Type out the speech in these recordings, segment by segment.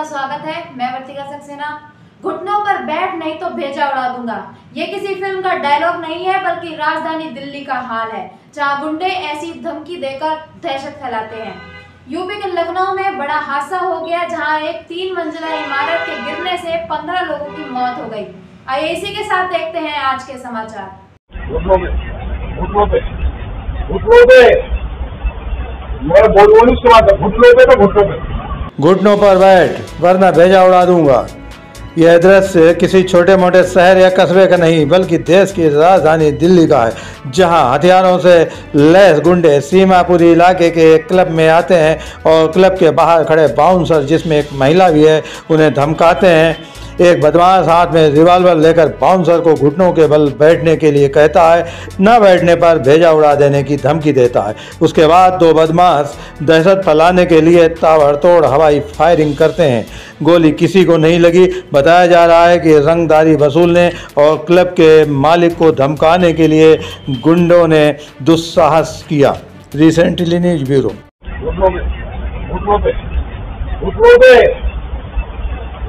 स्वागत है। मैं वर्तिका सक्सेना। घुटनों पर बैठ नहीं तो भेजा उड़ा दूंगा, ये किसी फिल्म का डायलॉग नहीं है बल्कि राजधानी दिल्ली का हाल है, जहां गुंडे ऐसी धमकी देकर दहशत फैलाते हैं। यूपी के लखनऊ में बड़ा हादसा हो गया, जहां एक 3 मंजिला इमारत के गिरने से 15 लोगों की मौत हो गई। आइए इसी के साथ देखते हैं आज के समाचार। घुटनों पर बैठ वरना भेजा उड़ा दूंगा। यह दृश्य किसी छोटे मोटे शहर या कस्बे का नहीं बल्कि देश की राजधानी दिल्ली का है, जहां हथियारों से लैस गुंडे सीमापुरी इलाके के एक क्लब में आते हैं और क्लब के बाहर खड़े बाउंसर, जिसमें एक महिला भी है, उन्हें धमकाते हैं। एक बदमाश हाथ में रिवॉल्वर लेकर बाउंसर को घुटनों के बल बैठने के लिए कहता है, न बैठने पर भेजा उड़ा देने की धमकी देता है। उसके बाद 2 बदमाश दहशत फैलाने के लिए ताबड़तोड़ हवाई फायरिंग करते हैं। गोली किसी को नहीं लगी। बताया जा रहा है कि रंगदारी वसूलने और क्लब के मालिक को धमकाने के लिए गुंडों ने दुस्साहस किया। Recently news bureau.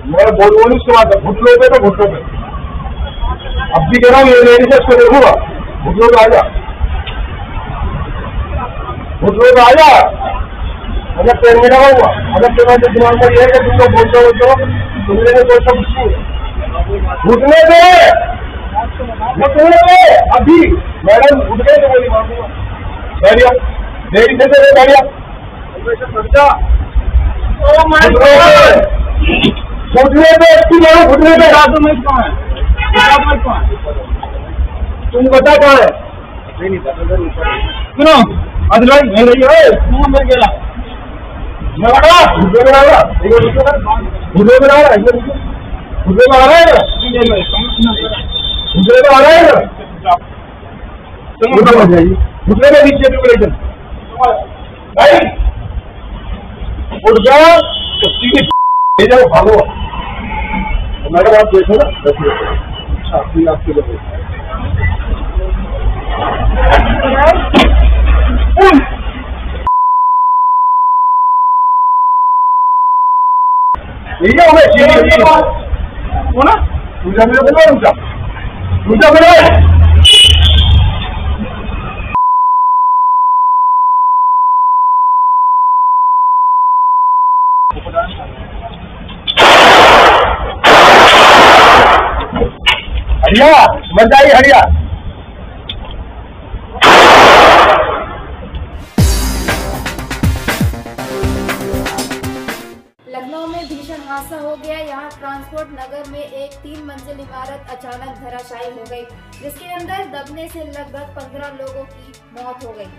मैं बोलूँ नहीं उसके बाद घुटनों पे तो घुटनों पे अब भी कह रहा हूँ, ये लेडी से उसको देखूंगा। घुटनों पे आ जा, घुटनों पे आ जा। अगर पेड़ में लगा हुआ, अगर तुम्हारे दिमाग में ये है कि तुमको बोलते हो तुमने ने कोई सब घुटने पे अभी मैडम घुटने से बोली मांगूंगा। बैरिया देरी से बैरिया घुटने पे घुटने पे तुम बता कहाँ है? सुनो अदरवाइज मैं नहीं है तुम मेरे गेला लगा घुटने में लगा घुटने में लगा घुटने में आ रहा है ना घुटने में आ रहा है ना घुटने में नीचे कैलकुलेशन भाई उठ गया तो भागो। मैडम आप देखो ना, आपके लिए ना पूजा मेरे बोलो पूजा पूजा मेरे हरिया मत जाइए हरिया। लखनऊ में भीषण हादसा हो गया। यहाँ ट्रांसपोर्ट नगर में एक 3 मंजिल इमारत अचानक धराशायी हो गई, जिसके अंदर दबने से लगभग 15 लोगों की मौत हो गई,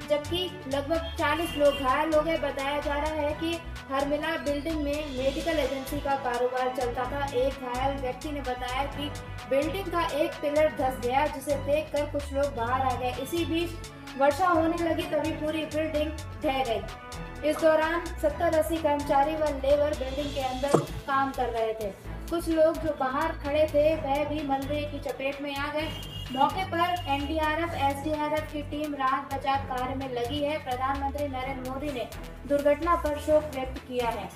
जबकि लगभग 40 लोग घायल हो गए। बताया जा रहा है कि हरमिला बिल्डिंग में मेडिकल एजेंसी का कारोबार चलता था। एक घायल व्यक्ति ने बताया कि बिल्डिंग का एक पिलर धंस गया, जिसे देखकर कुछ लोग बाहर आ गए। इसी बीच वर्षा होने लगी, तभी पूरी बिल्डिंग ढह गई। इस दौरान 70-80 कर्मचारी व लेबर बिल्डिंग के अंदर काम कर रहे थे। कुछ लोग जो बाहर खड़े थे वह भी मलबे की चपेट में आ गए। मौके पर एनडीआरएफ, एसडीआरएफ की टीम राहत बचाव कार्य में लगी है। प्रधानमंत्री नरेंद्र मोदी ने दुर्घटना पर शोक व्यक्त किया है।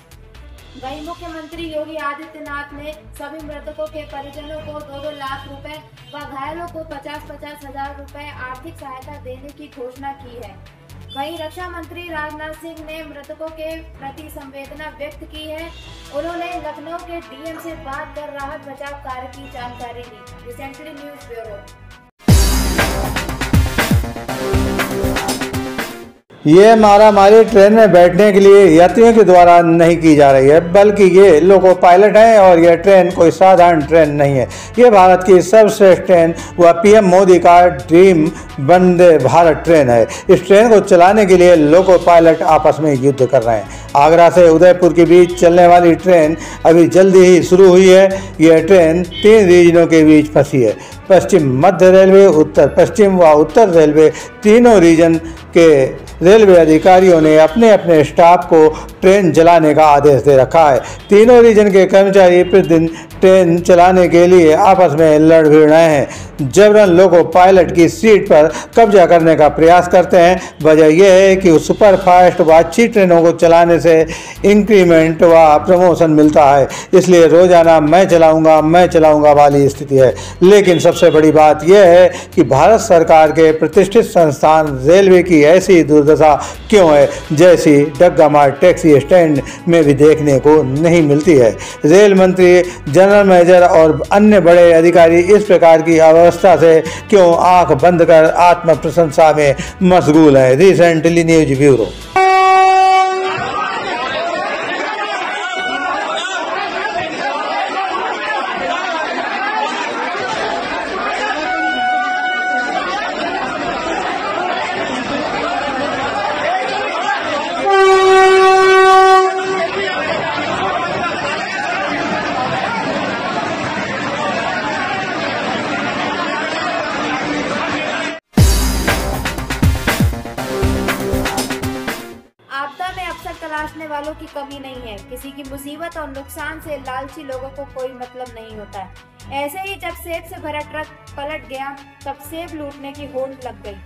वहीं मुख्यमंत्री योगी आदित्यनाथ ने सभी मृतकों के परिजनों को 2-2 लाख रुपए व घायलों को 50-50 हजार रुपए आर्थिक सहायता देने की घोषणा की है। वहीं रक्षा मंत्री राजनाथ सिंह ने मृतकों के प्रति संवेदना व्यक्त की है। उन्होंने लखनऊ के डीएम से बात कर राहत बचाव कार्य की जानकारी दी। Recently news bureau. ये मारामारी ट्रेन में बैठने के लिए यात्रियों के द्वारा नहीं की जा रही है, बल्कि ये लोको पायलट हैं और यह ट्रेन कोई साधारण ट्रेन नहीं है। ये भारत की सर्वश्रेष्ठ ट्रेन व पीएम मोदी का ड्रीम वंदे भारत ट्रेन है। इस ट्रेन को चलाने के लिए लोको पायलट आपस में युद्ध कर रहे हैं। आगरा से उदयपुर के बीच चलने वाली ट्रेन अभी जल्दी ही शुरू हुई है। यह ट्रेन 3 रीजनों के बीच फंसी है। पश्चिम मध्य रेलवे, उत्तर पश्चिम व उत्तर रेलवे तीनों रीजन के रेलवे अधिकारियों ने अपने अपने स्टाफ को ट्रेन चलाने का आदेश दे रखा है। तीनों रीजन के कर्मचारी प्रतिदिन ट्रेन चलाने के लिए आपस में लड़ भिड़ रहे हैं। जबरन लोगों पायलट की सीट पर कब्जा करने का प्रयास करते हैं। वजह यह है कि सुपर फास्ट व अच्छी ट्रेनों को चलाने से इंक्रीमेंट व प्रमोशन मिलता है, इसलिए रोजाना मैं चलाऊंगा वाली स्थिति है। लेकिन सबसे बड़ी बात यह है कि भारत सरकार के प्रतिष्ठित संस्थान रेलवे की ऐसी दुर्दशा क्यों है, जैसी डग्गामार टैक्सी स्टैंड में भी देखने को नहीं मिलती है। रेल मंत्री, जनरल मैनेजर और अन्य बड़े अधिकारी इस प्रकार की अवस्था से क्यों आंख बंद कर आत्म प्रशंसा में मशगूल है। Recently news bureau. आपदा में अवसर तलाशने वालों की कमी नहीं है। किसी की मुसीबत और नुकसान से लालची लोगों को कोई मतलब नहीं होता है। ऐसे ही जब सेब से भरा ट्रक पलट गया तब सेब लूटने की होड़ लग गई।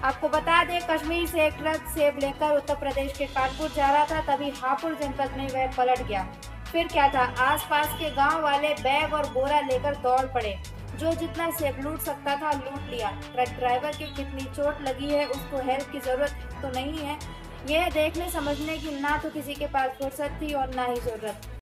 आपको बता दें, कश्मीर से एक ट्रक सेब लेकर उत्तर प्रदेश के कानपुर जा रहा था, तभी हापुड़ जनपद में वह पलट गया। फिर क्या था, आसपास के गांव वाले बैग और बोरा लेकर दौड़ पड़े। जो जितना सेब लूट सकता था लूट लिया। ट्रक ड्राइवर की कितनी चोट लगी है, उसको हेल्प की जरूरत तो नहीं है, यह देखने समझने की ना तो किसी के पास फुर्सत थी और ना ही जरूरत।